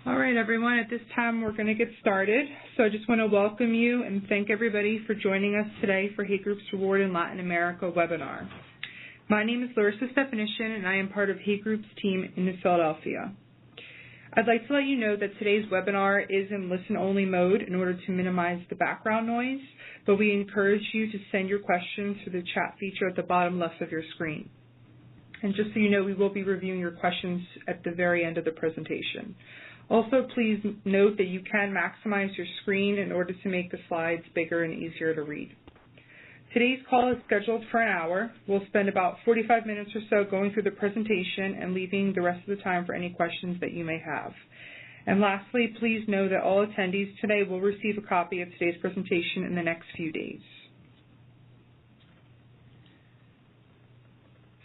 All right, everyone. At this time, we're going to get started. So I just want to welcome you and thank everybody for joining us today for Hay Group's Reward in Latin America webinar. My name is Larissa Stefanishin, and I am part of Hay Group's team in Philadelphia. I'd like to let you know that today's webinar is in listen-only mode in order to minimize the background noise, but we encourage you to send your questions through the chat feature at the bottom left of your screen. And just so you know, we will be reviewing your questions at the very end of the presentation. Also, please note that you can maximize your screen in order to make the slides bigger and easier to read. Today's call is scheduled for an hour. We'll spend about 45 minutes or so going through the presentation and leaving the rest of the time for any questions that you may have. And lastly, please know that all attendees today will receive a copy of today's presentation in the next few days.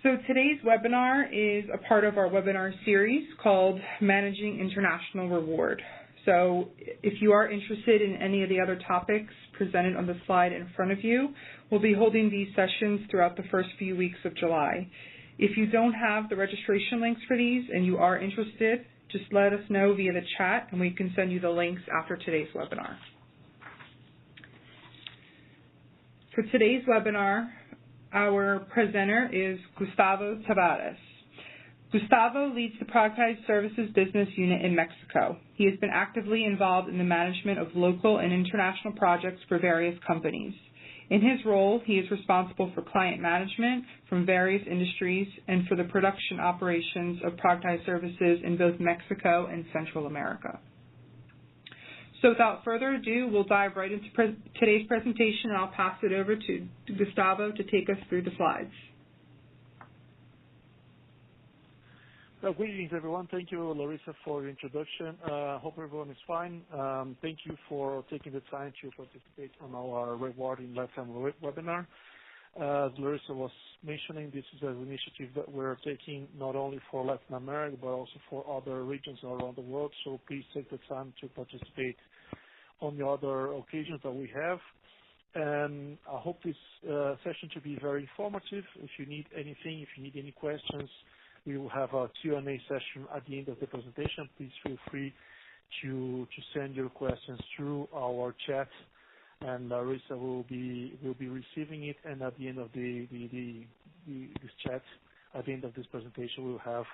So today's webinar is a part of our webinar series called Managing International Reward. So if you are interested in any of the other topics presented on the slide in front of you, we'll be holding these sessions throughout the first few weeks of July. If you don't have the registration links for these and you are interested, just let us know via the chat and we can send you the links after today's webinar. For today's webinar, our presenter is Gustavo Tavares. Gustavo leads the Productized Services Business Unit in Mexico. He has been actively involved in the management of local and international projects for various companies. In his role, he is responsible for client management from various industries and for the production operations of Productized Services in both Mexico and Central America. So without further ado, we'll dive right into today's presentation, and I'll pass it over to Gustavo to take us through the slides. Well, greetings, everyone. Thank you, Larissa, for the introduction. Hope everyone is fine. Thank you for taking the time to participate on our Reward in Latin webinar. As Larissa was mentioning, this is an initiative that we're taking not only for Latin America, but also for other regions around the world. So please take the time to participate on the other occasions that we have. And I hope this session to be very informative. If you need anything, if you need any questions, we will have a Q&A session at the end of the presentation. Please feel free to send your questions through our chat, and Larissa will be receiving it. And at the end of this chat, at the end of this presentation, we'll have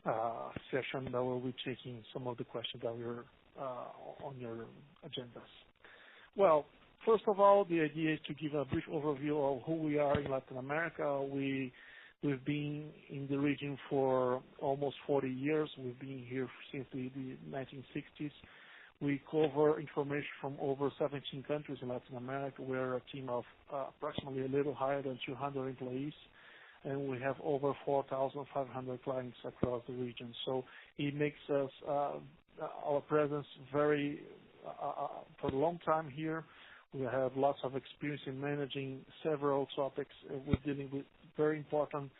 a session that will be taking some of the questions that were on your agendas. Well, first of all, the idea is to give a brief overview of who we are in Latin America. We've been in the region for almost 40 years. We've been here since the 1960s. We cover information from over 17 countries in Latin America. We're a team of approximately a little higher than 200 employees, and we have over 4,500 clients across the region. So it makes us our presence very for a long time here. We have lots of experience in managing several topics. We're dealing with very important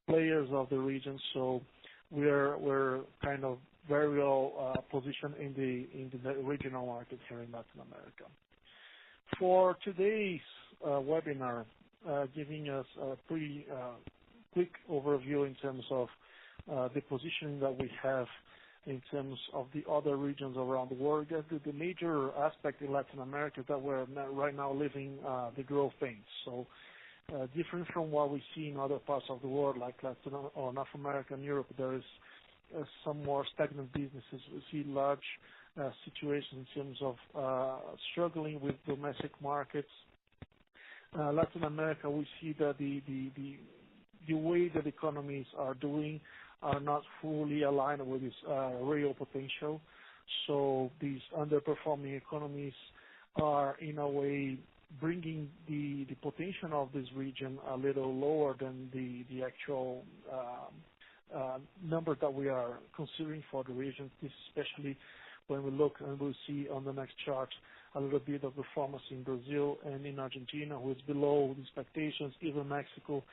players of the region, so we're kind of very well positioned in the regional market here in Latin America. For today's webinar, giving us a pretty quick overview in terms of the positioning that we have in terms of the other regions around the world. The major aspect in Latin America is that we're right now living the growth pains. So different from what we see in other parts of the world, like Latin or North America and Europe, there is some more stagnant businesses. We see large situations in terms of struggling with domestic markets. Latin America, we see that the way that economies are doing are not fully aligned with its real potential. So these underperforming economies are, in a way, bringing the potential of this region a little lower than the actual number that we are considering for the region, especially when we look and we'll see on the next chart a little bit of performance in Brazil and in Argentina, who is below the expectations. Even Mexico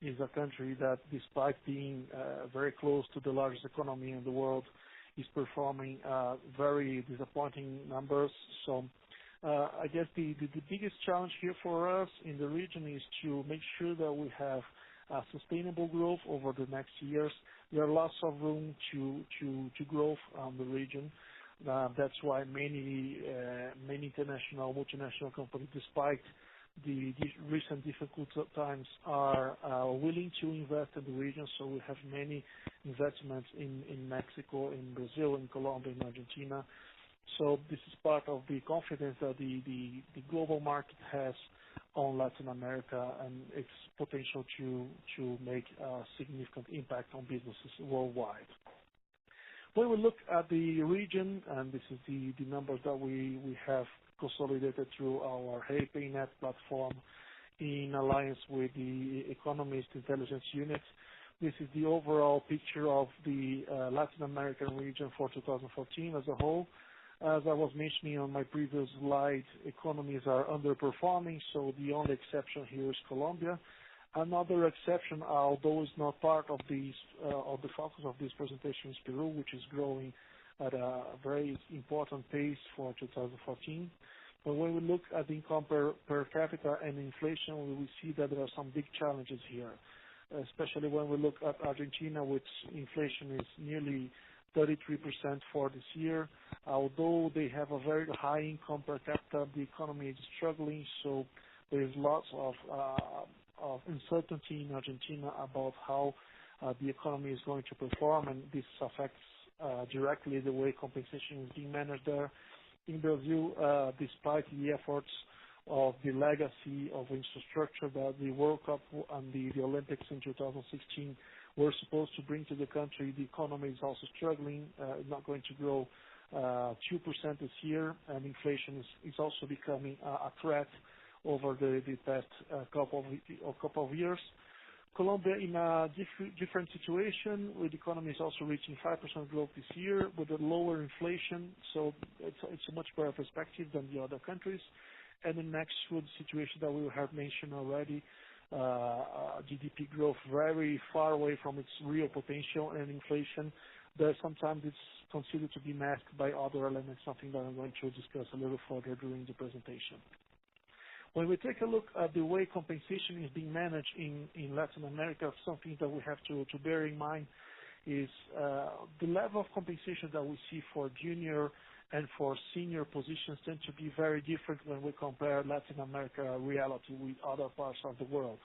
is a country that, despite being very close to the largest economy in the world, is performing very disappointing numbers. So I guess the biggest challenge here for us in the region is to make sure that we have sustainable growth over the next years. There are lots of room to grow on the region. That's why many international, multinational companies, despite the recent difficult times, are willing to invest in the region. So we have many investments in Mexico, in Brazil, in Colombia, in Argentina. So this is part of the confidence that the global market has on Latin America and its potential to make a significant impact on businesses worldwide. When we look at the region, and this is the numbers that we have consolidated through our HeyPayNet platform in alliance with the Economist Intelligence Unit, this is the overall picture of the Latin American region for 2014 as a whole. As I was mentioning on my previous slide, economies are underperforming, so the only exception here is Colombia. Another exception, although it's not part of the focus of this presentation, is Peru, which is growing at a very important pace for 2014. But when we look at income per capita and inflation, we see that there are some big challenges here, especially when we look at Argentina, which inflation is nearly 33% for this year. Although they have a very high income per capita, the economy is struggling, so there is lots of uncertainty in Argentina about how the economy is going to perform, and this affects directly the way compensation is being managed there. In Brazil, despite the efforts of the legacy of infrastructure that the World Cup and the Olympics in 2016 were supposed to bring to the country, the economy is also struggling, not going to grow 2% this year, and inflation is also becoming a threat over the past couple of years. Colombia in a different situation, with the economy is also reaching 5% growth this year with a lower inflation, so it's a much better perspective than the other countries. And the next with the situation that we have mentioned already, GDP growth very far away from its real potential, and inflation that sometimes it's considered to be masked by other elements, something that I'm going to discuss a little further during the presentation. When we take a look at the way compensation is being managed in Latin America, something that we have to bear in mind is the level of compensation that we see for junior and for senior positions tend to be very different when we compare Latin America reality with other parts of the world.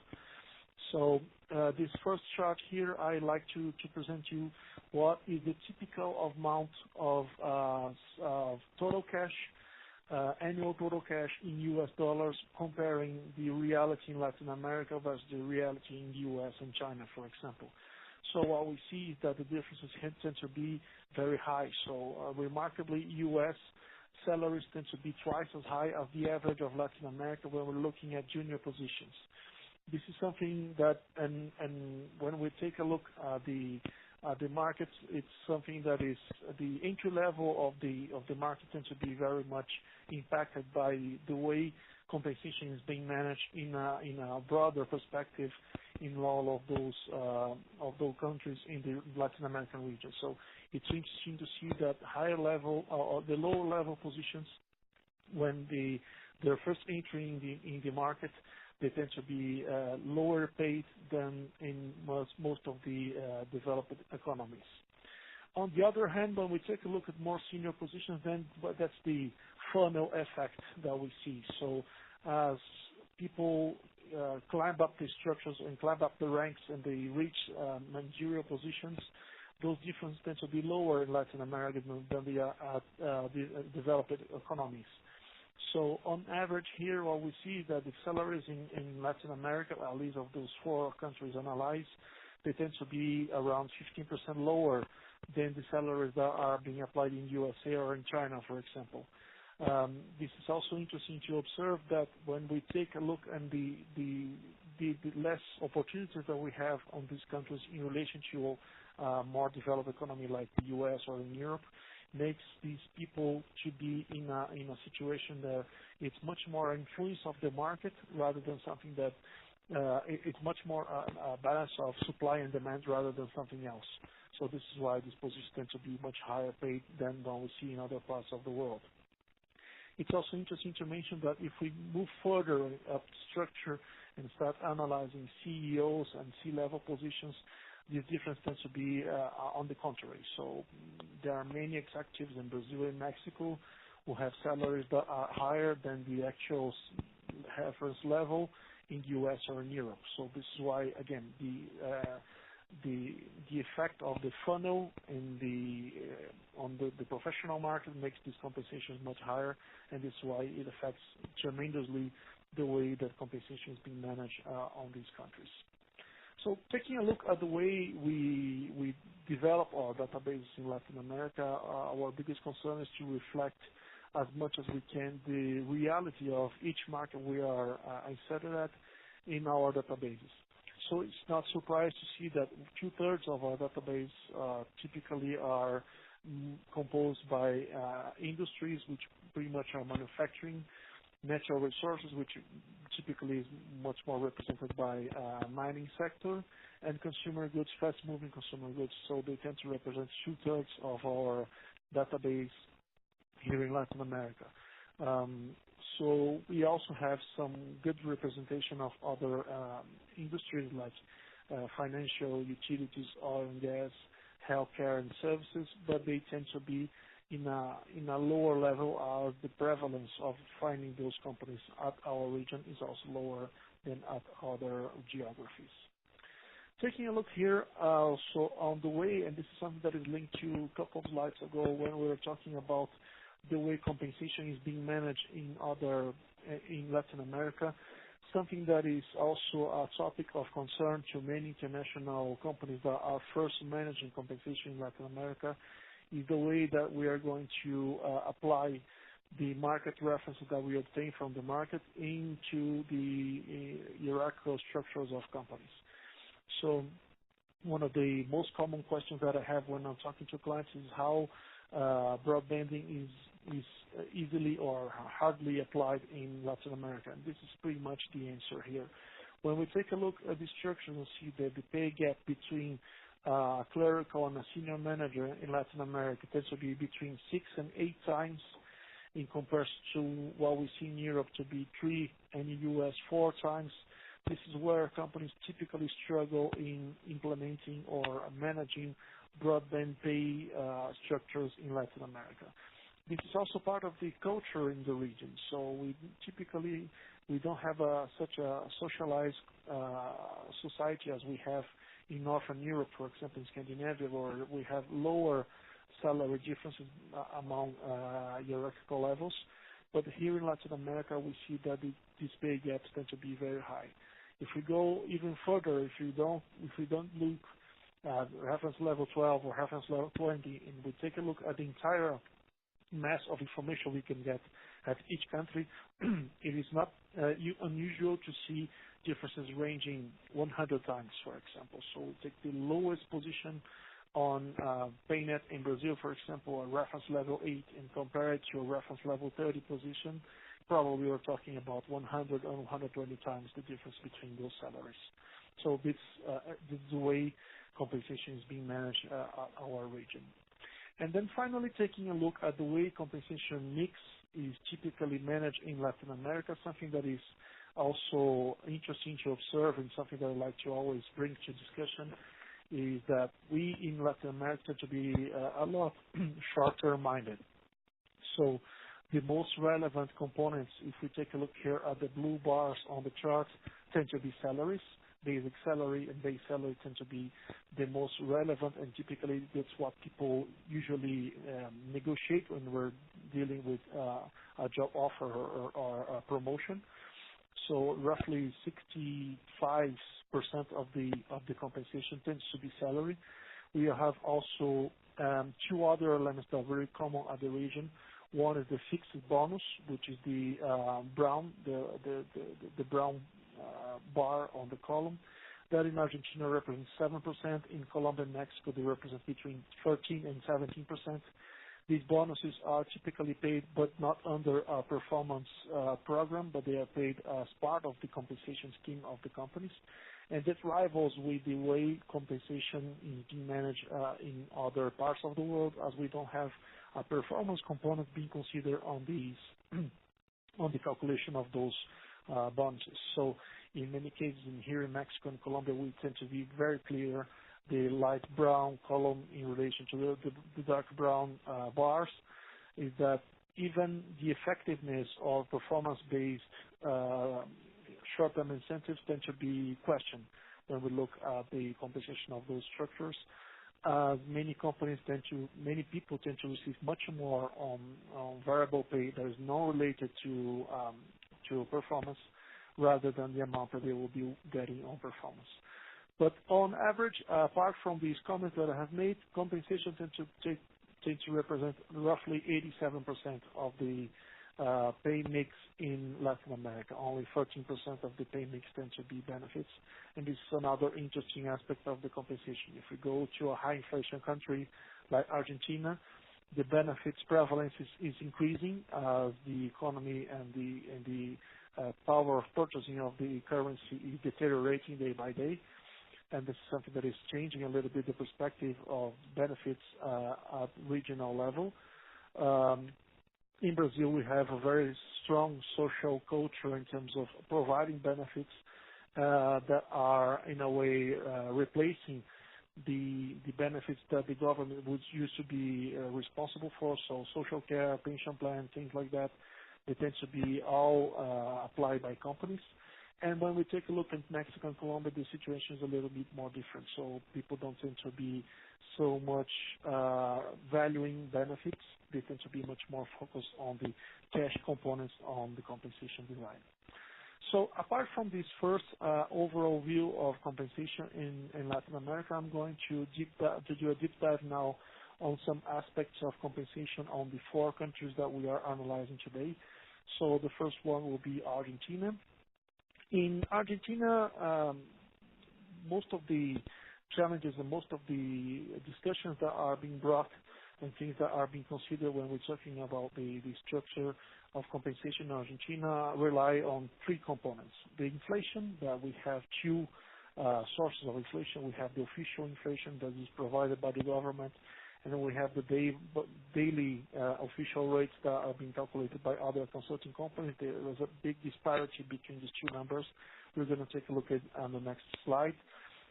So this first chart here, I like to present you what is the typical amount of total cash, annual total cash in US dollars, comparing the reality in Latin America versus the reality in US and China, for example. So what we see is that the differences tend to be very high. So remarkably, US salaries tend to be twice as high as the average of Latin America when we're looking at junior positions. This is something that, and when we take a look at the markets, it's something that is the entry level of the market tends to be very much impacted by the way compensation is being managed in a broader perspective in all of those countries in the Latin American region. So it's interesting to see that higher level or the lower level positions, when they're first entering in the market, they tend to be lower paid than in most of the developed economies. On the other hand, when we take a look at more senior positions, then that's the funnel effect that we see. So as people climb up the structures and climb up the ranks and they reach managerial positions, those differences tend to be lower in Latin America than the developed economies. So on average here, what we see is that the salaries in Latin America, at least of those four countries analyzed, they tend to be around 15% lower than the salaries that are being applied in USA or in China, for example. This is also interesting to observe that when we take a look at the less opportunities that we have on these countries in relation to more developed economy like the US or in Europe, makes these people to be in a situation that it's much more influence of the market rather than something that it's much more a balance of supply and demand rather than something else. So this is why these positions tend to be much higher paid than what we see in other parts of the world. It's also interesting to mention that if we move further up the structure and start analyzing CEOs and C-level positions, the difference tends to be on the contrary. So there are many executives in Brazil and Mexico who have salaries that are higher than the actual reference level in the U.S. or in Europe. So this is why, again, the effect of the funnel in on the professional market makes these compensations much higher, and this is why it affects tremendously the way that compensation is being managed on these countries. So taking a look at the way we develop our databases in Latin America, our biggest concern is to reflect as much as we can the reality of each market we are inserted at in our databases. So it's not surprised to see that 2/3 of our database typically are composed by industries which pretty much are manufacturing, natural resources, which typically is much more represented by mining sector, and consumer goods, fast-moving consumer goods. So they tend to represent 2/3 of our database here in Latin America. So we also have some good representation of other industries like financial, utilities, oil and gas, healthcare, and services, but they tend to be in a lower level as the prevalence of finding those companies at our region is also lower than at other geographies. Taking a look here also on the way, and this is something that is linked to a couple of slides ago when we were talking about the way compensation is being managed in Latin America. Something that is also a topic of concern to many international companies that are first managing compensation in Latin America is the way that we are going to apply the market references that we obtain from the market into the hierarchical structures of companies. So one of the most common questions that I have when I'm talking to clients is how broadbanding is easily or hardly applied in Latin America. And this is pretty much the answer here. When we take a look at the structure, you'll see that the pay gap between a clerical and a senior manager in Latin America tends to be between 6 and 8 times in comparison to what we see in Europe to be 3 and in the US 4 times. This is where companies typically struggle in implementing or managing broadband pay structures in Latin America. This is also part of the culture in the region. So we don't have such a socialized society as we have in Northern Europe, for example, in Scandinavia, where we have lower salary differences among hierarchical levels. But here in Latin America, we see that these pay gaps tend to be very high. If we go even further, if we don't look at reference level 12 or reference level 20, and we take a look at the entire mass of information we can get at each country, it is not unusual to see differences ranging 100 times, for example. So we take the lowest position on PayNet in Brazil, for example, a reference level 8, and compare it to a reference level 30 position, probably we're talking about 100 or 120 times the difference between those salaries. So this is the way compensation is being managed at our region. And then finally, taking a look at the way compensation mix is typically managed in Latin America, something that is also interesting to observe and something that I like to always bring to discussion is that we in Latin America tend to be a lot short-term minded. So the most relevant components, if we take a look here at the blue bars on the chart, tend to be salaries. Basic salary and base salary tend to be the most relevant, and typically that's what people usually negotiate when we're dealing with a job offer or a promotion. So roughly 65% of the compensation tends to be salary. We have also 2 other elements that are very common at the region. One is the fixed bonus, which is the brown bar on the column. That in Argentina represents 7%. In Colombia and Mexico, they represent between 13 and 17%. These bonuses are typically paid, but not under a performance program, but they are paid as part of the compensation scheme of the companies. and that rivals with the way compensation is being managed in other parts of the world, as we don't have a performance component being considered on these on the calculation of those bonuses. So in many cases, here in Mexico and Colombia, we tend to be very clear. The light brown column in relation to the dark brown bars is that even the effectiveness of performance-based short-term incentives tend to be questioned when we look at the compensation of those structures. Many people tend to receive much more on variable pay that is not related to performance, rather than the amount that they will be getting on performance. But on average, apart from these comments that I have made, compensation tend to represent roughly 87% of the pay mix in Latin America. Only 13% of the pay mix tend to be benefits, and this is another interesting aspect of the compensation. If we go to a high inflation country like Argentina, the benefits prevalence is increasing as the economy and the power of purchasing of the currency is deteriorating day by day. And this is something that is changing a little bit the perspective of benefits at regional level. In Brazil, we have a very strong social culture in terms of providing benefits that are, in a way, replacing the benefits that the government would used to be responsible for. So social care, pension plan, things like that, they tend to be all applied by companies. And when we take a look at Mexico and Colombia, the situation is a little bit more different. So people don't tend to be so much valuing benefits. They tend to be much more focused on the cash components on the compensation design. So apart from this first overall view of compensation in Latin America, I'm going to do a deep dive now on some aspects of compensation on the 4 countries that we are analyzing today. So the first one will be Argentina. In Argentina, most of the challenges and most of the discussions that are being brought and things that are being considered when we're talking about the structure of compensation in Argentina rely on 3 components. The inflation, that we have 2 sources of inflation. We have the official inflation that is provided by the government, and then we have the daily official rates that are being calculated by other consulting companies. There is a big disparity between these 2 numbers. We're going to take a look at on the next slide.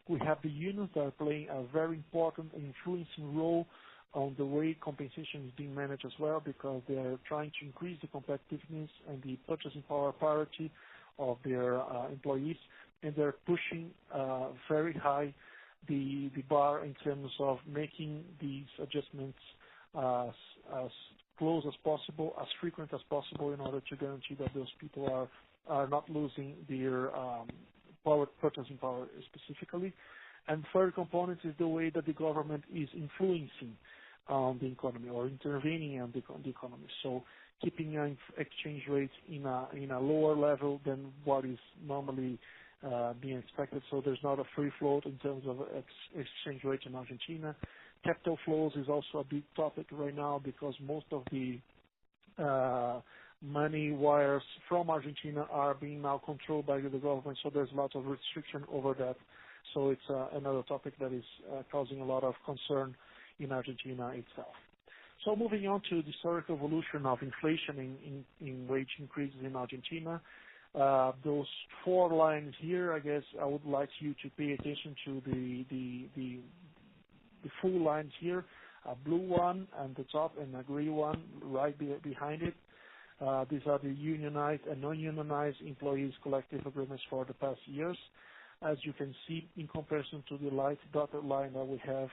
We have the unions that are playing a very important and influencing role on the way compensation is being managed as well, because they are trying to increase the competitiveness and the purchasing power parity of their employees, and they're pushing very high the bar in terms of making these adjustments as close as possible, as frequent as possible, in order to guarantee that those people are not losing their purchasing power specifically. And third component is the way that the government is influencing on the economy or intervening on the economy. So keeping exchange rates in a lower level than what is normally being expected. So there's not a free float in terms of exchange rate in Argentina. Capital flows is also a big topic right now, because most of the money wires from Argentina are being now controlled by the government. So there's lots of restriction over that. So it's another topic that is causing a lot of concern in Argentina itself. So moving on to the historical evolution of inflation in wage increases in Argentina. Those 4 lines here, I guess I would like you to pay attention to the full lines here, a blue one at the top and a gray one right behind it. These are the unionized and non-unionized employees' collective agreements for the past years. As you can see, in comparison to the light dotted line that we have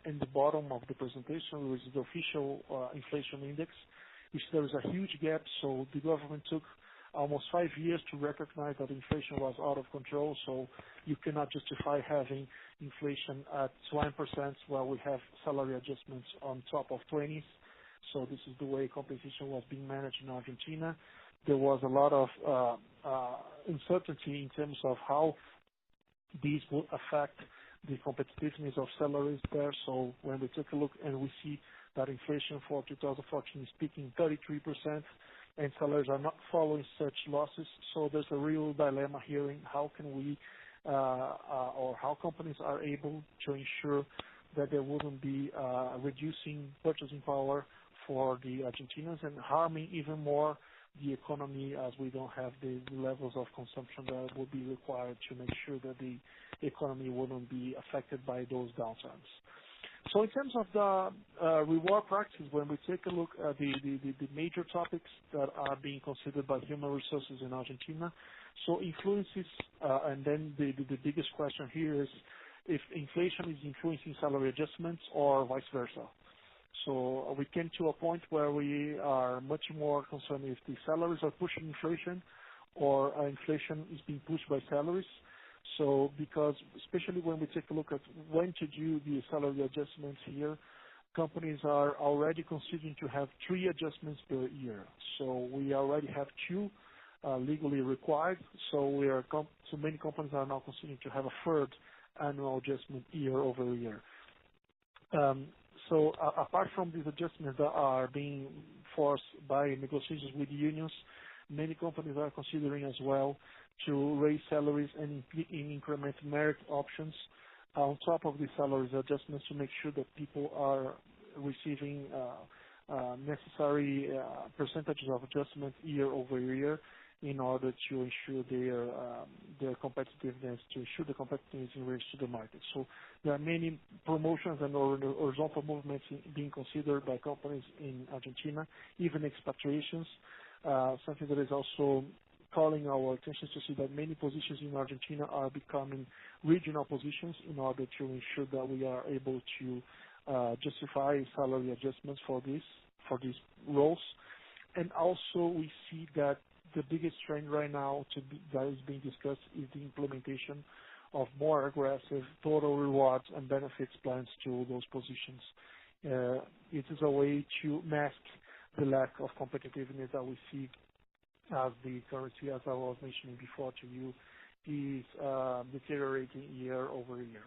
in the bottom of the presentation, which is the official inflation index, which there is a huge gap. So the government took almost 5 years to recognize that inflation was out of control. So you cannot justify having inflation at 1% while we have salary adjustments on top of 20s. So this is the way compensation was being managed in Argentina. There was a lot of uncertainty in terms of how these would affect the competitiveness of salaries there. So when we take a look and we see that inflation for 2014 is peaking 33%, and salaries are not following such losses. So there's a real dilemma here in how can we or how companies are able to ensure that there wouldn't be reducing purchasing power for the Argentinians and harming even more the economy, as we don't have the levels of consumption that would be required to make sure that the economy wouldn't be affected by those downturns. So in terms of the reward practices, when we take a look at the major topics that are being considered by human resources in Argentina, so influences, and then the biggest question here is if inflation is influencing salary adjustments or vice versa. So we came to a point where we are much more concerned if the salaries are pushing inflation or inflation is being pushed by salaries. So because especially when we take a look at when to do the salary adjustments here, companies are already considering to have 3 adjustments per year. So we already have 2 legally required. So so many companies are now considering to have a third annual adjustment year over year. So apart from these adjustments that are being forced by negotiations with the unions, many companies are considering as well to raise salaries and increment merit options on top of the salaries adjustments to make sure that people are receiving necessary percentages of adjustment year over year in order to ensure their competitiveness, to ensure the competitiveness in relation to the market. So there are many promotions and horizontal movements being considered by companies in Argentina, even expatriations, something that is also calling our attention to see that many positions in Argentina are becoming regional positions in order to ensure that we are able to justify salary adjustments for these roles. And also we see that the biggest trend right now that is being discussed is the implementation of more aggressive total rewards and benefits plans to those positions. It is a way to mask the lack of competitiveness that we see as the currency, as I was mentioning before to you, is deteriorating year over year.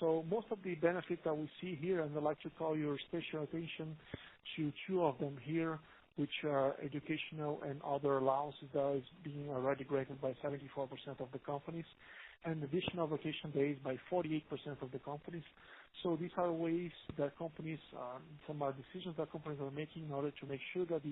So most of the benefits that we see here, and I'd like to call your special attention to 2 of them here, which are educational and other allowances that is being already granted by 74% of the companies, and additional vacation days by 48% of the companies. So these are ways that companies, some are decisions that companies are making in order to make sure that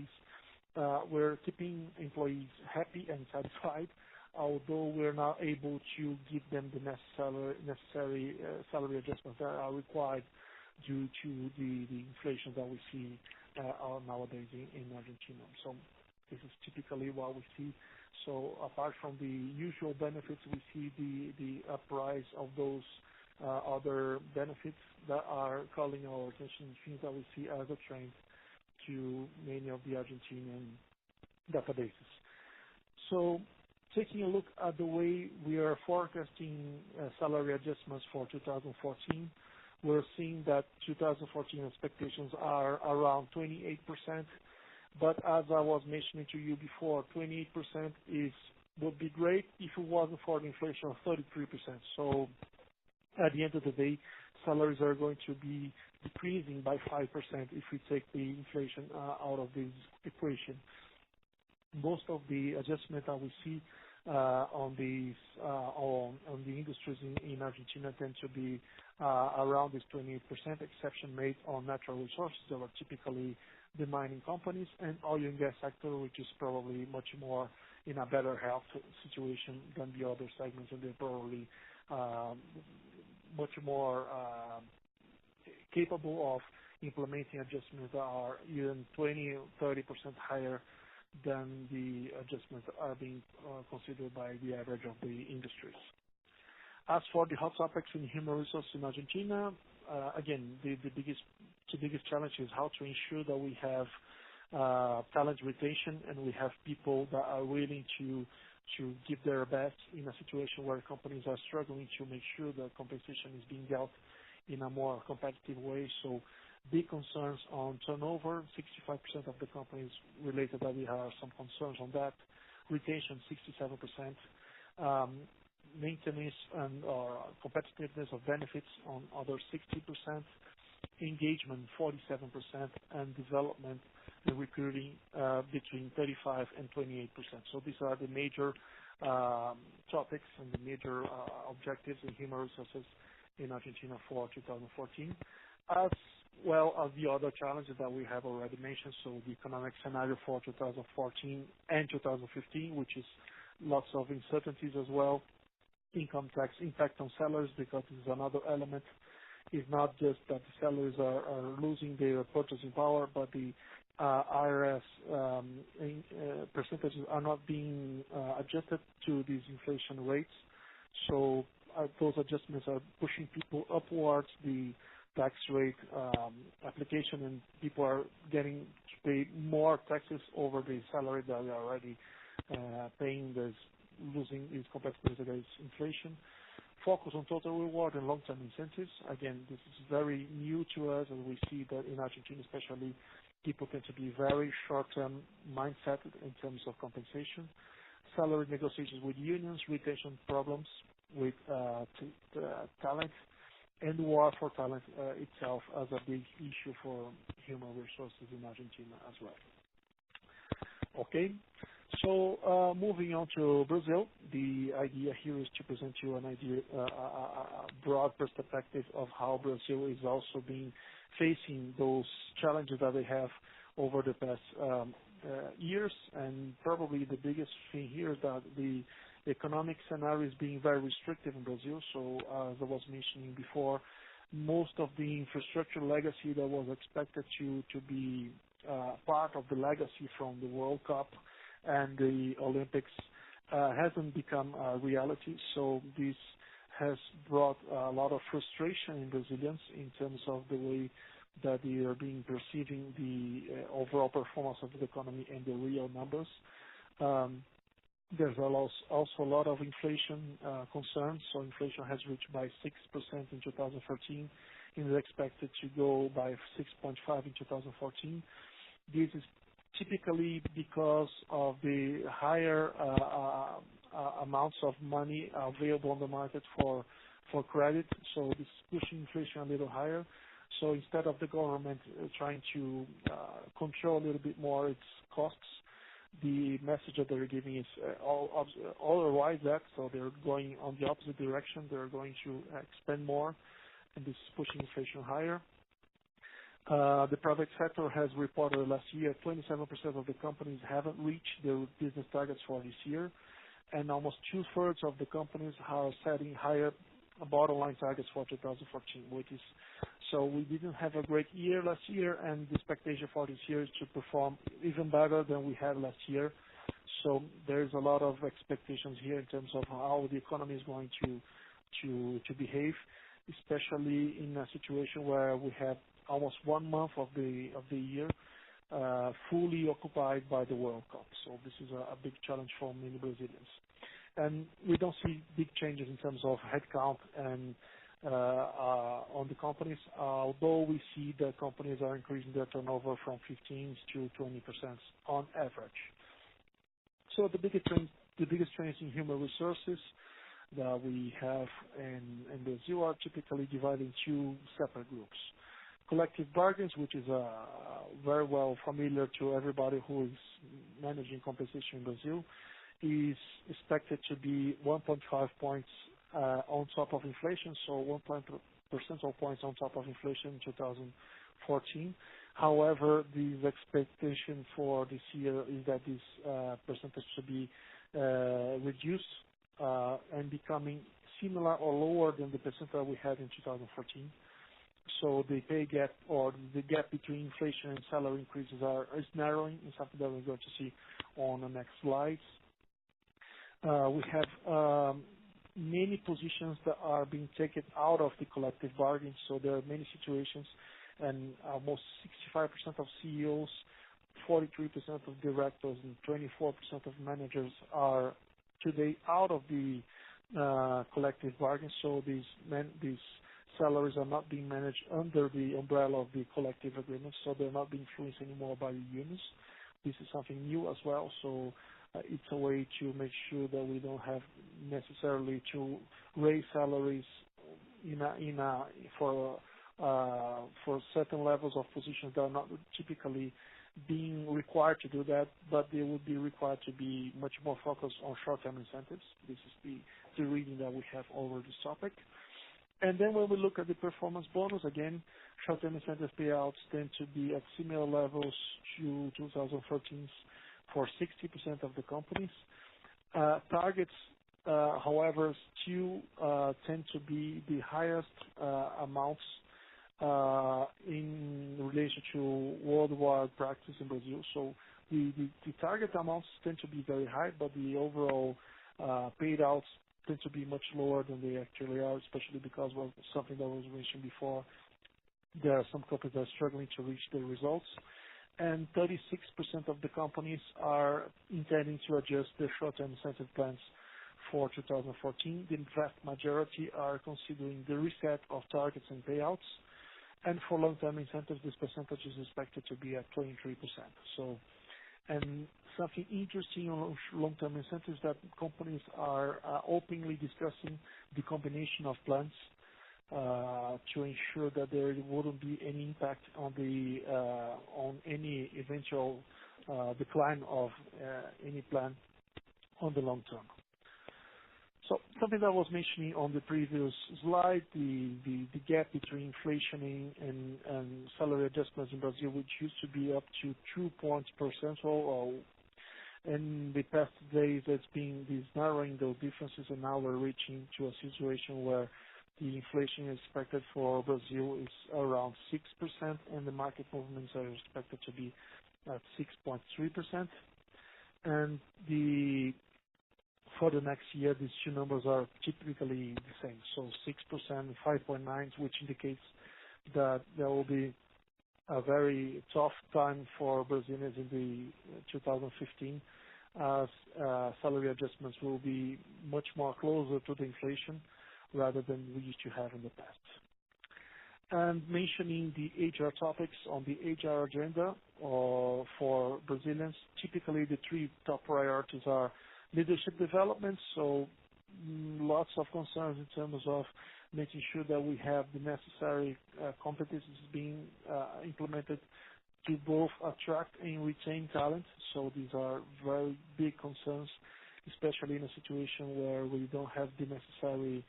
we're keeping employees happy and satisfied, although we're not able to give them the necessary salary adjustments that are required due to the inflation that we see nowadays in Argentina. So this is typically what we see. So apart from the usual benefits, we see the uprise of those other benefits that are calling our attention, things that we see as a trend to many of the Argentinian databases. So taking a look at the way we are forecasting salary adjustments for 2014, we're seeing that 2014 expectations are around 28%, but as I was mentioning to you before, 28% would be great if it wasn't for the inflation of 33%. So at the end of the day, salaries are going to be decreasing by 5% if we take the inflation out of this equation. Most of the adjustment that we see on the industries in Argentina tend to be around this 28%, exception made on natural resources that are typically the mining companies, and oil and gas sector, which is probably much more in a better health situation than the other segments, and they're probably much more capable of implementing adjustments that are even 20 or 30% higher than the adjustments that are being considered by the average of the industries. As for the hot topics in human resources in Argentina, again, the biggest challenge is how to ensure that we have talent retention and we have people that are willing to give their best in a situation where companies are struggling to make sure that compensation is being dealt in a more competitive way. So big concerns on turnover, 65% of the companies related that we have some concerns on that. Retention, 67%. Maintenance and competitiveness of benefits on other 60%. engagement 47%, and development and recruiting between 35 and 28%. So these are the major topics and the major objectives in human resources in Argentina for 2014, as well as the other challenges that we have already mentioned. So the economic scenario for 2014 and 2015, which is lots of uncertainties as well. Income tax impact on salaries, because this is another element. It's not just that the salaries are losing their purchasing power, but the IRS percentages are not being adjusted to these inflation rates. So those adjustments are pushing people upwards the tax rate application, and people are getting to pay more taxes over the salary that they are already paying. There's losing its competitiveness against inflation. Focus on total reward and long-term incentives. Again, this is very new to us, and we see that in Argentina especially, people tend to be very short-term mindset in terms of compensation. Salary negotiations with unions, retention problems with talent, and war for talent itself as a big issue for human resources in Argentina as well. Okay. So moving on to Brazil, the idea here is to present you an idea, a broad perspective of how Brazil is also being facing those challenges that they have over the past years. And probably the biggest thing here is that the economic scenario is being very restrictive in Brazil. So as I was mentioning before, most of the infrastructure legacy that was expected to be part of the legacy from the World Cup and the Olympics hasn't become a reality. So this has brought a lot of frustration in Brazilians in terms of the way that they are being perceiving the overall performance of the economy and the real numbers. There's also a lot of inflation concerns. So inflation has reached by 6% in 2013 and is expected to go by 6.5 in 2014. This is typically because of the higher amounts of money available on the market for credit. So this is pushing inflation a little higher. So instead of the government trying to control a little bit more its costs, the message that they're giving is otherwise that. So they're going on the opposite direction. They're going to expend more, and this is pushing inflation higher. The private sector has reported last year 27% of the companies haven't reached their business targets for this year, and almost two-thirds of the companies are setting higher bottom line targets for 2014, which is so we didn't have a great year last year, and the expectation for this year is to perform even better than we had last year. So there is a lot of expectations here in terms of how the economy is going to behave, especially in a situation where we have almost 1 month of the year fully occupied by the World Cup. So this is a big challenge for many Brazilians. And we don't see big changes in terms of headcount and on the companies, although we see that companies are increasing their turnover from 15 to 20% on average. So the biggest trends in human resources that we have in Brazil are typically divided in two separate groups. Collective bargains, which is very well familiar to everybody who is managing compensation in Brazil, is expected to be 1.5 points on top of inflation, so 1 percentage points on top of inflation in 2014. However, the expectation for this year is that this percentage should be reduced and becoming similar or lower than the percentage that we had in 2014. So the pay gap or the gap between inflation and salary increases is narrowing, and something that we're going to see on the next slides. We have many positions that are being taken out of the collective bargain. So there are many situations, and almost 65% of CEOs, 43% of directors, and 24% of managers are today out of the collective bargain. So these salaries are not being managed under the umbrella of the collective agreement, so they're not being influenced anymore by the unions. This is something new as well, so it's a way to make sure that we don't have necessarily to raise salaries for for certain levels of positions that are not typically being required to do that, but they would be required to be much more focused on short-term incentives. This is the reading that we have over this topic. And then when we look at the performance bonus, again, short-term incentive payouts tend to be at similar levels to 2014 for 60% of the companies. Targets, however, still tend to be the highest amounts in relation to worldwide practice in Brazil. So the target amounts tend to be very high, but the overall paid outs tend to be much lower than they actually are, especially because of something that was mentioned before. There are some companies that are struggling to reach their results, and 36% of the companies are intending to adjust their short-term incentive plans for 2014. The vast majority are considering the reset of targets and payouts, and for long-term incentives, this percentage is expected to be at 23%. So, and something interesting on long-term incentives that companies are openly discussing the combination of plans to ensure that there wouldn't be any impact on the on any eventual decline of any plan on the long term. So something that was mentioning on the previous slide, the gap between inflation and salary adjustments in Brazil, which used to be up to 2 points percentile, in the past days it's been this narrowing those differences, and now we're reaching to a situation where the inflation expected for Brazil is around 6%, and the market movements are expected to be at 6.3%. And for the next year, these two numbers are typically the same, so 6% and 5.9%, which indicates that there will be a very tough time for Brazilians in the 2015, as salary adjustments will be much more closer to the inflation rather than we used to have in the past. And mentioning the HR topics on the HR agenda for Brazilians, typically the three top priorities are leadership development, so lots of concerns in terms of making sure that we have the necessary competencies being implemented to both attract and retain talent. So these are very big concerns, especially in a situation where we don't have the necessary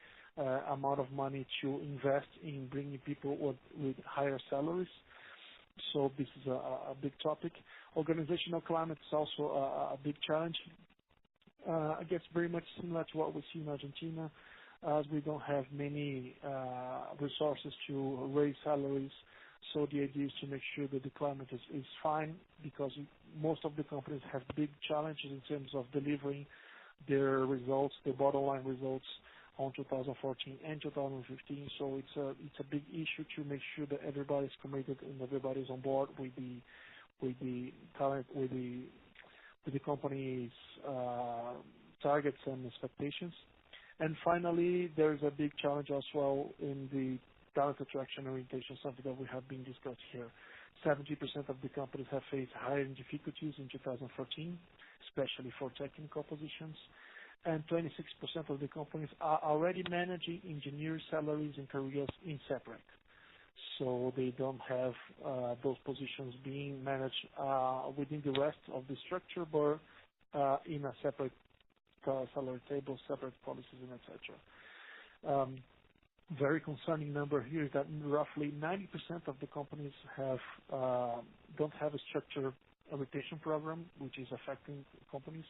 amount of money to invest in bringing people with higher salaries. So this is a big topic. Organizational climate is also a big challenge. I guess very much similar to what we see in Argentina, as we don't have many resources to raise salaries. So the idea is to make sure that the climate is fine, because most of the companies have big challenges in terms of delivering their results, their bottom line results on 2014 and 2015. So it's a big issue to make sure that everybody's committed and everybody's on board with the talent, with the company's targets and expectations. And finally, there is a big challenge as well in the talent attraction orientation, something that we have been discussed here. 70% of the companies have faced hiring difficulties in 2014, especially for technical positions. And 26% of the companies are already managing engineer salaries and careers in separate. So they don't have those positions being managed within the rest of the structure, but in a separate salary table, separate policies, and etc. Very concerning number here is that roughly 90% of the companies don't have a structured rotation program, which is affecting companies.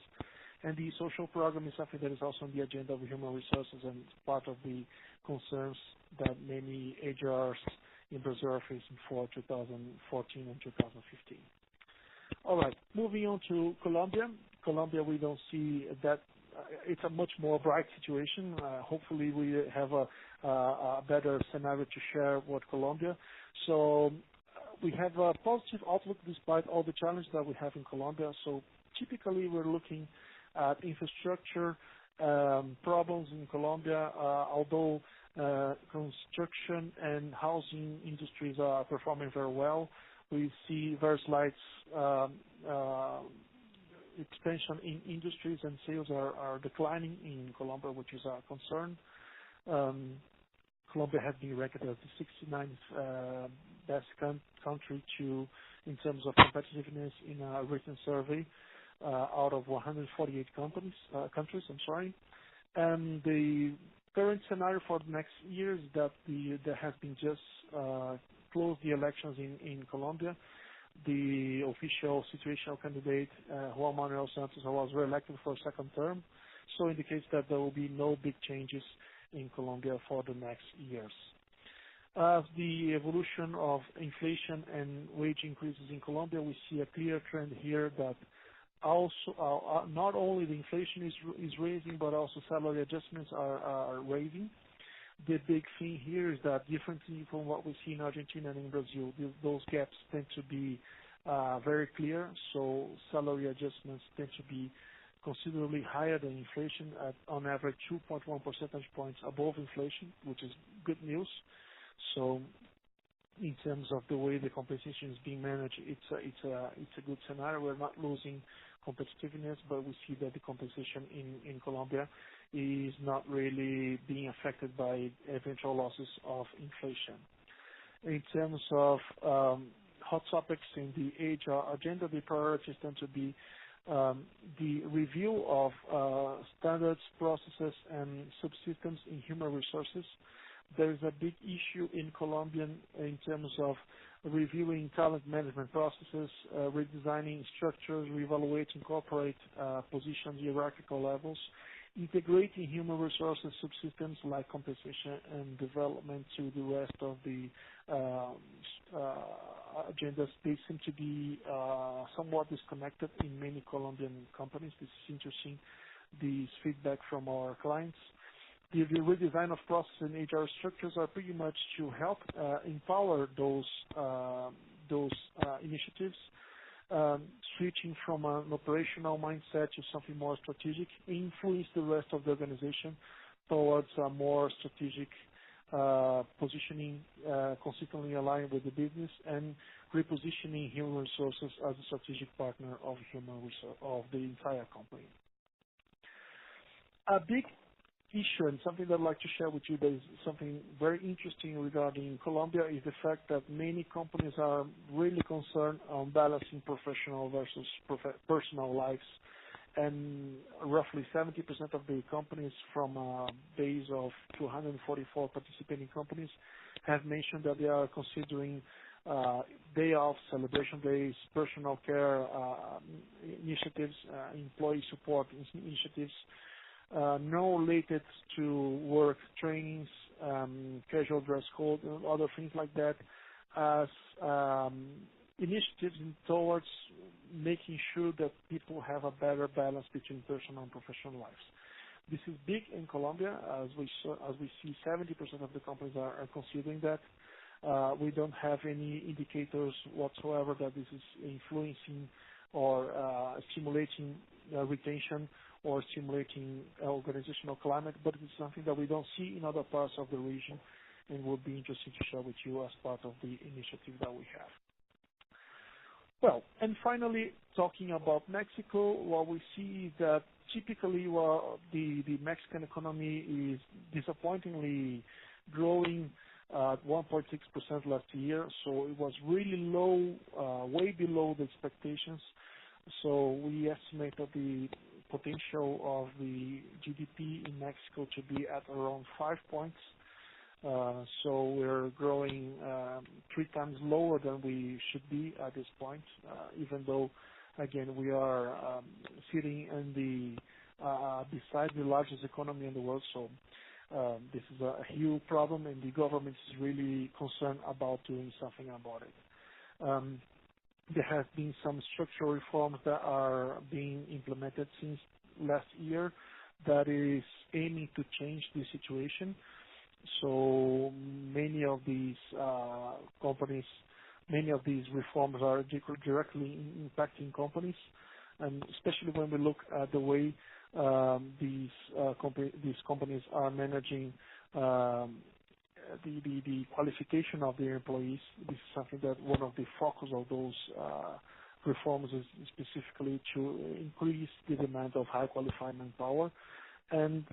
And the social program is something that is also on the agenda of human resources, and it's part of the concerns that many HRs in Brazil are facing for 2014 and 2015. All right, moving on to Colombia. Colombia, we don't see that. It's a much more bright situation. Hopefully, we have a better scenario to share with Colombia. So we have a positive outlook despite all the challenges that we have in Colombia. So typically, we're looking at infrastructure problems in Colombia, although construction and housing industries are performing very well. We see very slight expansion in industries, and sales are declining in Colombia, which is a concern. Colombia has been ranked as the 69th best country in terms of competitiveness in a recent survey out of 148 countries. I'm sorry. And the current scenario for the next year is that there has been just closed the elections in Colombia. The official situational candidate, Juan Manuel Santos, was re-elected for a second term, so indicates that there will be no big changes in Colombia for the next years. As the evolution of inflation and wage increases in Colombia, we see a clear trend here that also not only the inflation is raising, but also salary adjustments are raising. The big thing here is that differently from what we see in Argentina and in Brazil, those gaps tend to be very clear. So salary adjustments tend to be considerably higher than inflation, at on average 2.1 percentage points above inflation, which is good news. So in terms of the way the compensation is being managed, it's a good scenario. We're not losing competitiveness, but we see that the compensation in Colombia is not really being affected by eventual losses of inflation. In terms of hot topics in the HR agenda, the priorities tend to be the review of standards, processes, and subsystems in human resources. There is a big issue in Colombia in terms of reviewing talent management processes, redesigning structures, reevaluating corporate positions, hierarchical levels, integrating human resources subsystems like compensation and development to the rest of the agendas. They seem to be somewhat disconnected in many Colombian companies. This is interesting, this feedback from our clients. The redesign of process and HR structures are pretty much to help empower those initiatives, switching from an operational mindset to something more strategic, influence the rest of the organization towards a more strategic positioning, consistently aligned with the business, and repositioning human resources as a strategic partner of the entire company. A big issue and something that I'd like to share with you that is something very interesting regarding Colombia is the fact that many companies are really concerned on balancing professional versus personal lives. And roughly 70% of the companies from a base of 244 participating companies have mentioned that they are considering day off, celebration days, personal care initiatives, employee support initiatives, no related to work trainings, casual dress code, and other things like that, as initiatives towards making sure that people have a better balance between personal and professional lives. This is big in Colombia, as we see 70% of the companies are considering that. We don't have any indicators whatsoever that this is influencing or stimulating retention or stimulating organizational climate, but it's something that we don't see in other parts of the region and would be interesting to share with you as part of the initiative that we have. Well, and finally, talking about Mexico, what we see is that typically the Mexican economy is disappointingly growing at 1.6% last year, so it was really low, way below the expectations. So we estimate that the potential of the GDP in Mexico to be at around 5 points. So we're growing 3 times lower than we should be at this point, even though, again, we are sitting in beside the largest economy in the world. So this is a huge problem, and the government is really concerned about doing something about it. There have been some structural reforms that are being implemented since last year that is aiming to change the situation. So many of these reforms are directly impacting companies, and especially when we look at the way these companies are managing the qualification of their employees. This is something that one of the focus of those reforms is specifically to increase the demand of high qualified manpower. And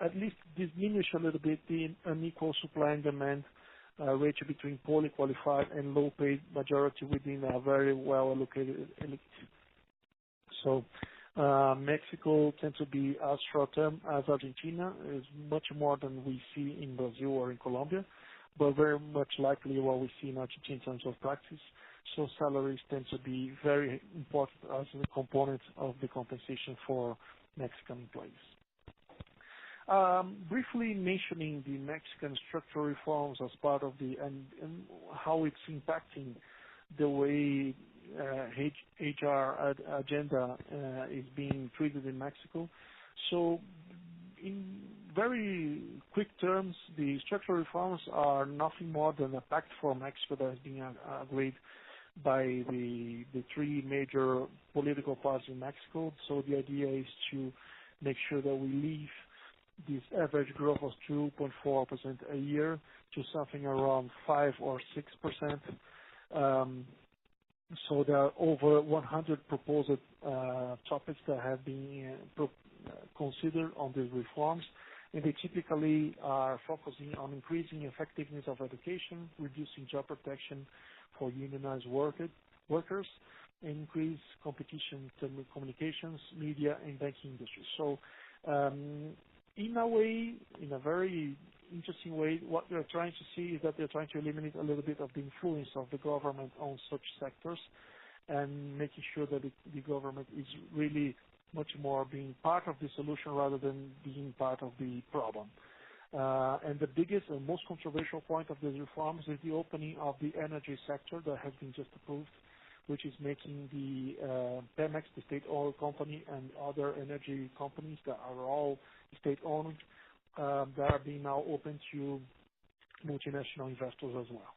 at least diminish a little bit the unequal supply and demand ratio between poorly qualified and low-paid majority within a very well-allocated elite. So Mexico tends to be as short-term as Argentina, is much more than we see in Brazil or in Colombia, but very much likely what we see in Argentina in terms of practice. So salaries tend to be very important as a component of the compensation for Mexican employees. Briefly mentioning the Mexican structural reforms as part of and how it's impacting the way HR agenda is being treated in Mexico. So in very quick terms, the structural reforms are nothing more than a pact for Mexico that has been agreed by the three major political parties in Mexico. So the idea is to make sure that we leave this average growth of 2.4% a year to something around 5 or 6%. So there are over 100 proposed topics that have been considered on these reforms, and they typically are focusing on increasing effectiveness of education, reducing job protection for unionized workers, and increase competition in telecommunications, media, and banking industry. So in a way, in a very interesting way, what they're trying to see is that they're trying to eliminate a little bit of the influence of the government on such sectors and making sure that the government is really much more being part of the solution rather than being part of the problem. And the biggest and most controversial point of these reforms is the opening of the energy sector that has been just approved, which is making the Pemex, the state-owned company, and other energy companies that are all state-owned, that are being now open to multinational investors as well.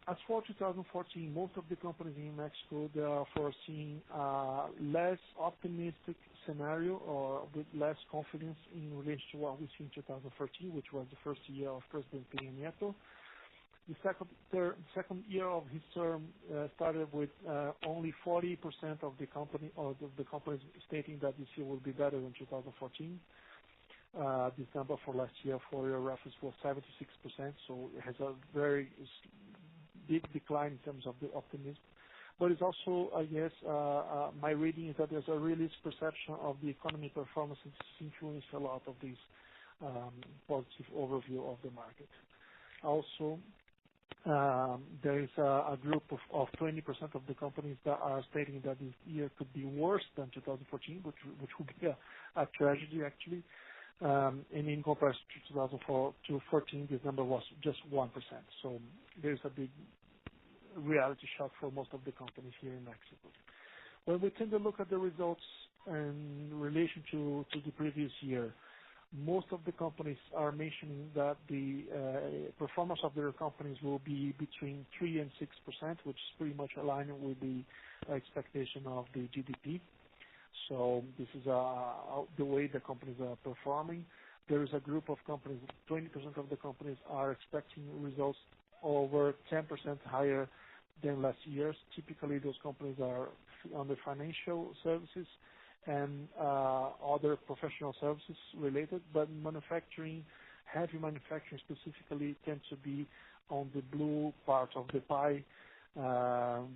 As for 2014, most of the companies in Mexico, they are foreseeing a less optimistic scenario or with less confidence in relation to what we see in 2013, which was the first year of President Peña Nieto. The second year of his term started with only 40% of the companies stating that this year will be better than 2014. This number for last year, for your reference, was 76%, so it has a very big decline in terms of the optimism. But it's also, I guess, my reading is that there's a realistic perception of the economy performance and influence a lot of this positive overview of the market. Also, there is a group of 20% of the companies that are stating that this year could be worse than 2014, which would be a tragedy, actually. And in comparison to 2014, this number was just 1%. So there's a big reality shock for most of the companies here in Mexico. When we tend to look at the results in relation to the previous year, most of the companies are mentioning that the performance of their companies will be between 3 and 6%, which is pretty much aligned with the expectation of the GDP. So this is the way the companies are performing. There is a group of companies, 20% of the companies are expecting results over 10% higher than last year's. Typically, those companies are on the financial services and other professional services related, but manufacturing, heavy manufacturing specifically, tends to be on the blue part of the pie,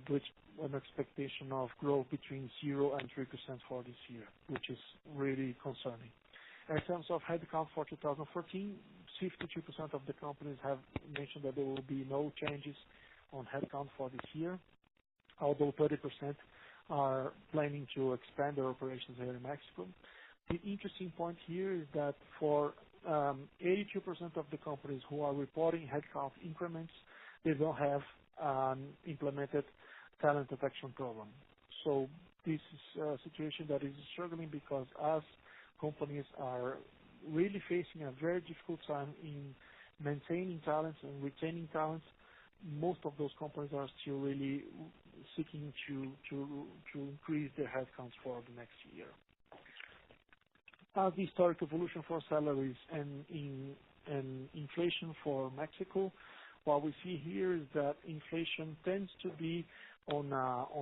which an expectation of growth between 0 and 3% for this year, which is really concerning. In terms of headcount for 2014, 52% of the companies have mentioned that there will be no changes on headcount for this year, although 30% are planning to expand their operations here in Mexico. The interesting point here is that for 82% of the companies who are reporting headcount increments, they don't have implemented talent protection program. So this is a situation that is struggling because as companies are really facing a very difficult time in maintaining talents and retaining talents, most of those companies are still really seeking to increase their headcounts for the next year. As the historic evolution for salaries and inflation for Mexico, what we see here is that inflation tends to be on a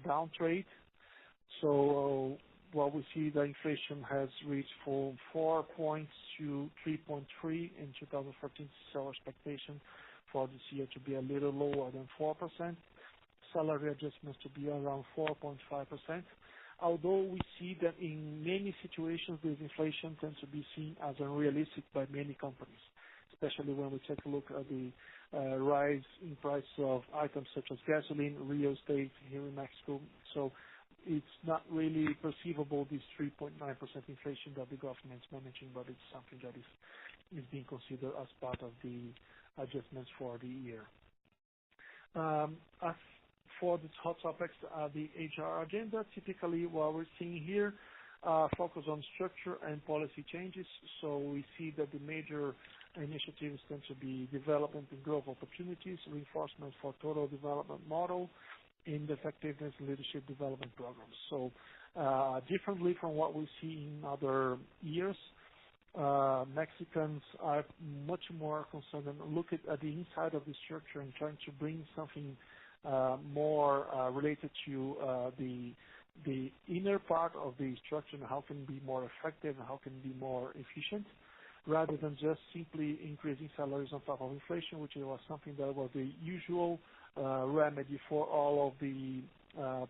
downtrend. So what we see, the inflation has reached from 4 points to 3.3 in 2014. So our expectation for this year to be a little lower than 4%. Salary adjustments to be around 4.5%. Although we see that in many situations, this inflation tends to be seen as unrealistic by many companies, especially when we take a look at the rise in price of items such as gasoline, real estate here in Mexico. So it's not really perceivable, this 3.9% inflation that the government is managing, but it's something that is being considered as part of the adjustments for the year. As for the hot topics, the HR agenda, typically what we're seeing here focus on structure and policy changes. So we see that the major initiatives tend to be development and growth opportunities, reinforcement for total development model, and effectiveness and leadership development programs. So differently from what we see in other years, Mexicans are much more concerned and look at the inside of the structure and trying to bring something more related to the inner part of the structure and how can it be more effective and how can it be more efficient, rather than just simply increasing salaries on top of inflation, which was something that was the usual remedy for all of the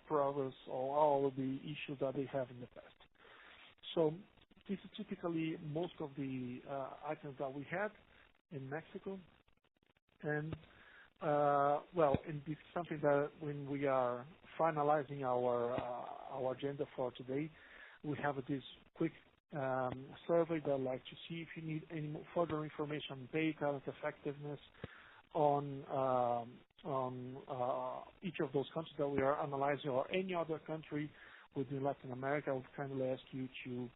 problems or all of the issues that they have in the past. So this is typically most of the items that we had in Mexico. And and this is something that when we are finalizing our agenda for today, we have this quick survey that I'd like to see if you need any further information on pay, talent effectiveness on each of those countries that we are analyzing or any other country within Latin America. I would kindly ask you to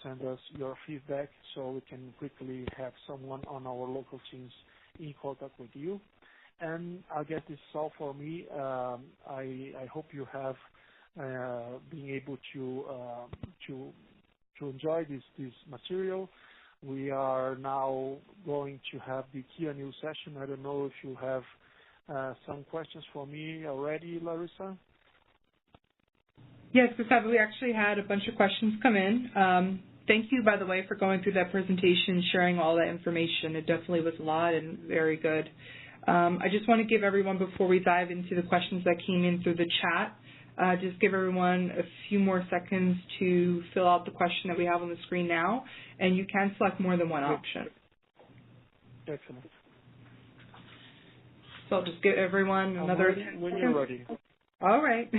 send us your feedback so we can quickly have someone on our local teams in contact with you. And I guess this is all for me. I hope you have been able to enjoy this material. We are now going to have the Q&A session. I don't know if you have some questions for me already, Larissa. Yes, Gustavo, we actually had a bunch of questions come in. Thank you, by the way, for going through that presentation, sharing all that information. It definitely was a lot and very good. I just want to give everyone, before we dive into the questions that came in through the chat, just give everyone a few more seconds to fill out the question that we have on the screen now, and you can select more than one option. Excellent. So I'll just give everyone another... When you're ready. All right.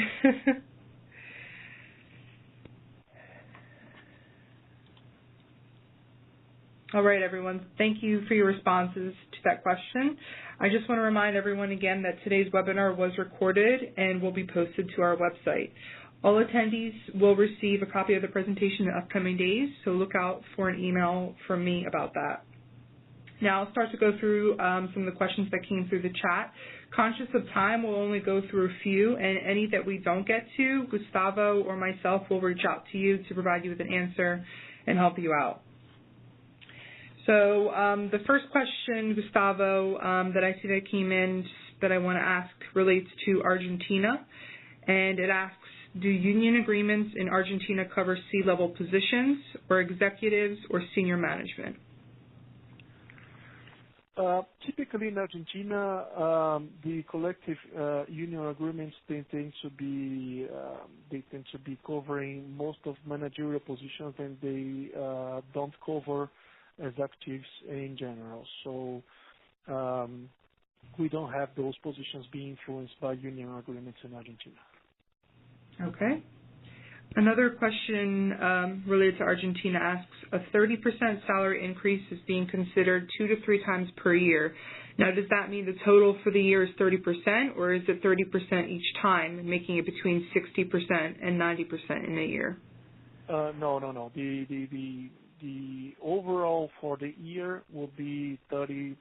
All right, everyone. Thank you for your responses to that question. I just want to remind everyone again that today's webinar was recorded and will be posted to our website. All attendees will receive a copy of the presentation in the upcoming days, so look out for an email from me about that. Now I'll start to go through some of the questions that came through the chat. Conscious of time, we'll only go through a few, and any that we don't get to, Gustavo or myself will reach out to you to provide you with an answer and help you out. So the first question, Gustavo, that I see that came in that I want to ask relates to Argentina, and it asks, do union agreements in Argentina cover C-level positions or executives or senior management? Typically in Argentina, the collective union agreements they tend to be covering most of managerial positions, and they don't cover executives in general. So we don't have those positions being influenced by union agreements in Argentina. Okay. Another question related to Argentina asks, a 30% salary increase is being considered 2 to 3 times per year. Now, does that mean the total for the year is 30%, or is it 30% each time, making it between 60% and 90% in a year? No. The overall for the year will be 33%.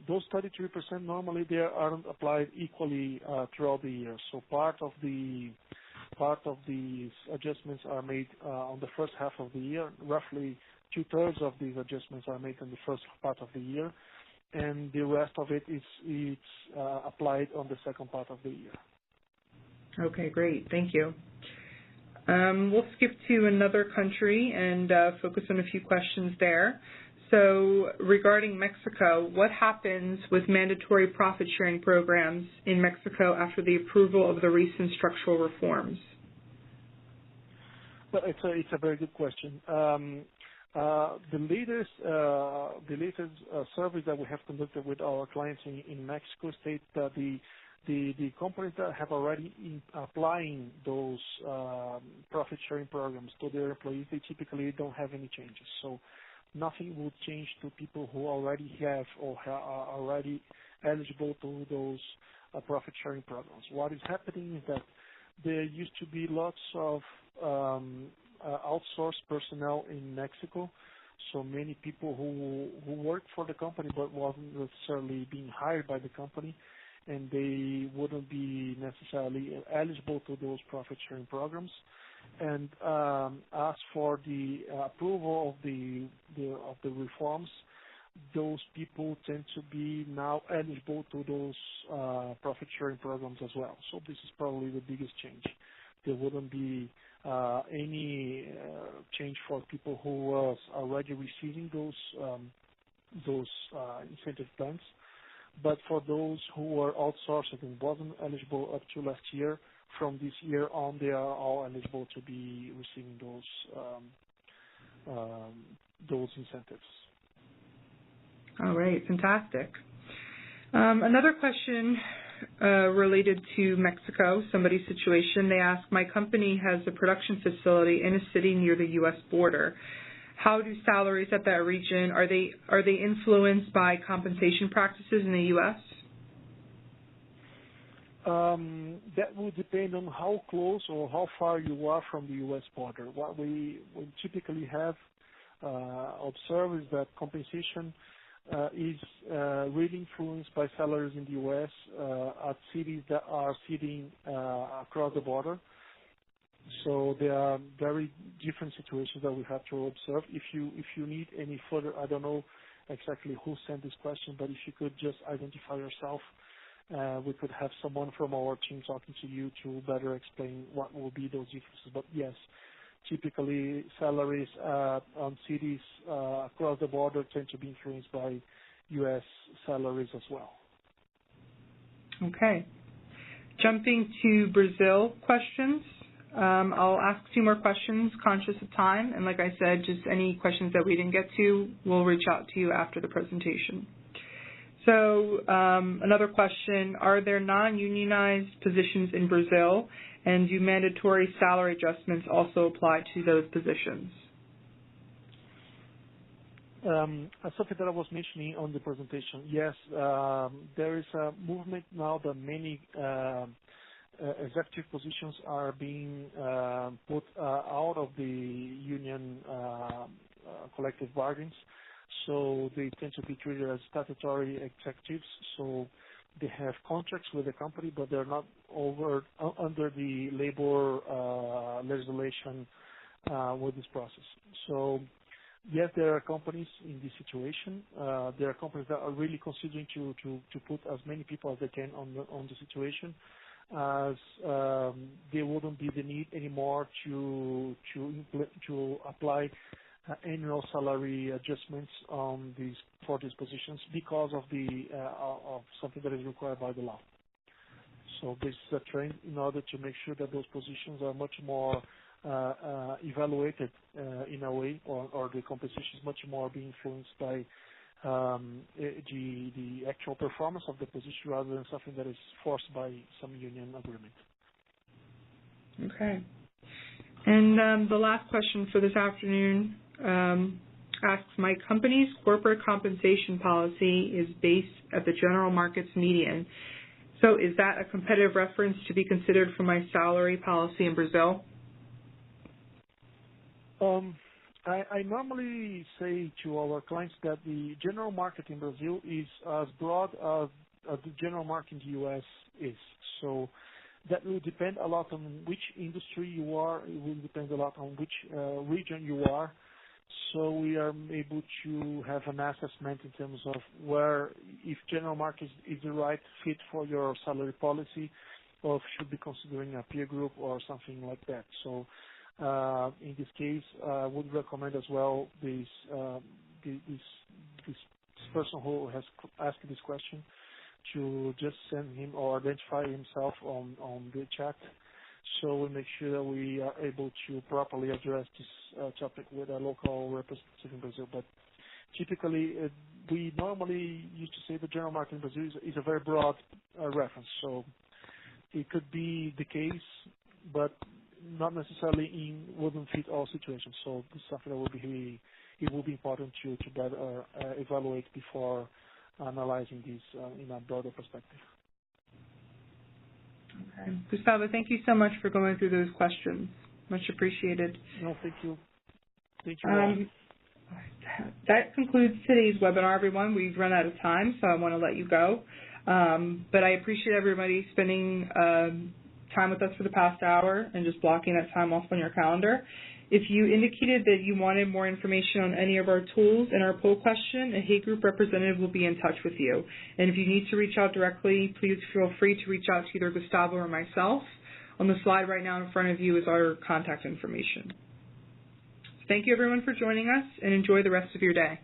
Those 33% normally they aren't applied equally throughout the year. So part of these adjustments are made on the first half of the year. Roughly 2/3 of these adjustments are made in the first part of the year, and the rest of it is applied on the second part of the year. Okay, great. Thank you. We'll skip to another country and focus on a few questions there. So regarding Mexico, what happens with mandatory profit sharing programs in Mexico after the approval of the recent structural reforms? Well, it's a very good question. The latest survey that we have conducted with our clients in Mexico state that the companies that have already applying those profit sharing programs to their employees, they typically don't have any changes. So nothing will change to people who already have or are already eligible to those profit sharing programs. What is happening is that there used to be lots of outsourced personnel in Mexico, so many people who worked for the company but wasn't necessarily being hired by the company, and they wouldn't be necessarily eligible to those profit sharing programs. And as for the approval of the reforms, those people tend to be now eligible to those profit sharing programs as well. So this is probably the biggest change. There wouldn't be any change for people who was already receiving those incentive plans. But for those who were outsourced and wasn't eligible up to last year, from this year on, they are all eligible to be receiving those incentives. All right, fantastic. Another question related to Mexico, somebody's situation. They ask, my company has a production facility in a city near the U.S. border. How do salaries at that region, are they influenced by compensation practices in the U.S.? That will depend on how close or how far you are from the U.S. border. What we typically have observed is that compensation is really influenced by salaries in the U.S. At cities that are sitting across the border. So there are very different situations that we have to observe. If you need any further, I don't know exactly who sent this question, but if you could just identify yourself, we could have someone from our team talking to you to better explain what will be those differences. But yes, typically salaries on cities across the border tend to be influenced by U.S. salaries as well. Okay. Jumping to Brazil questions. I'll ask two more questions, conscious of time. And like I said, just any questions that we didn't get to, we'll reach out to you after the presentation. So another question, are there non-unionized positions in Brazil, and do mandatory salary adjustments also apply to those positions? Something that I was mentioning on the presentation, yes, there is a movement now that many executive positions are being put out of the union collective bargains. So they tend to be treated as statutory executives. So they have contracts with the company, but they're not under the labor legislation with this process. So yes, there are companies in this situation. There are companies that are really considering to put as many people as they can on the situation, as there wouldn't be the need anymore to apply annual salary adjustments for these positions because of of something that is required by the law. So this is a trend in order to make sure that those positions are much more evaluated in a way, or the compensation is much more being influenced by the actual performance of the position rather than something that is forced by some union agreement. Okay. And the last question for this afternoon asks, my company's corporate compensation policy is based at the general market's median. So is that a competitive reference to be considered for my salary policy in Brazil? I normally say to our clients that the general market in Brazil is as broad as the general market in the U.S. is. So that will depend a lot on which industry you are. It will depend a lot on which region you are. So we are able to have an assessment in terms of where, if general market is the right fit for your salary policy, or should be considering a peer group or something like that. So In this case, I would recommend as well this person who has asked this question to just send him or identify himself on the chat, so we make sure that we are able to properly address this topic with a local representative in Brazil. But typically, we normally used to say the general market in Brazil is a very broad reference, so it could be the case, but not necessarily wouldn't fit all situations. So this is something that it will be important to better evaluate before analyzing this in a broader perspective. Okay. Gustavo, thank you so much for going through those questions. Much appreciated. No, thank you. Thank you. That concludes today's webinar, everyone. We've run out of time, so I want to let you go. But I appreciate everybody spending time with us for the past hour and just blocking that time off on your calendar. If you indicated that you wanted more information on any of our tools in our poll question, a Hay Group representative will be in touch with you. And if you need to reach out directly, please feel free to reach out to either Gustavo or myself. On the slide right now in front of you is our contact information. Thank you, everyone, for joining us, and enjoy the rest of your day.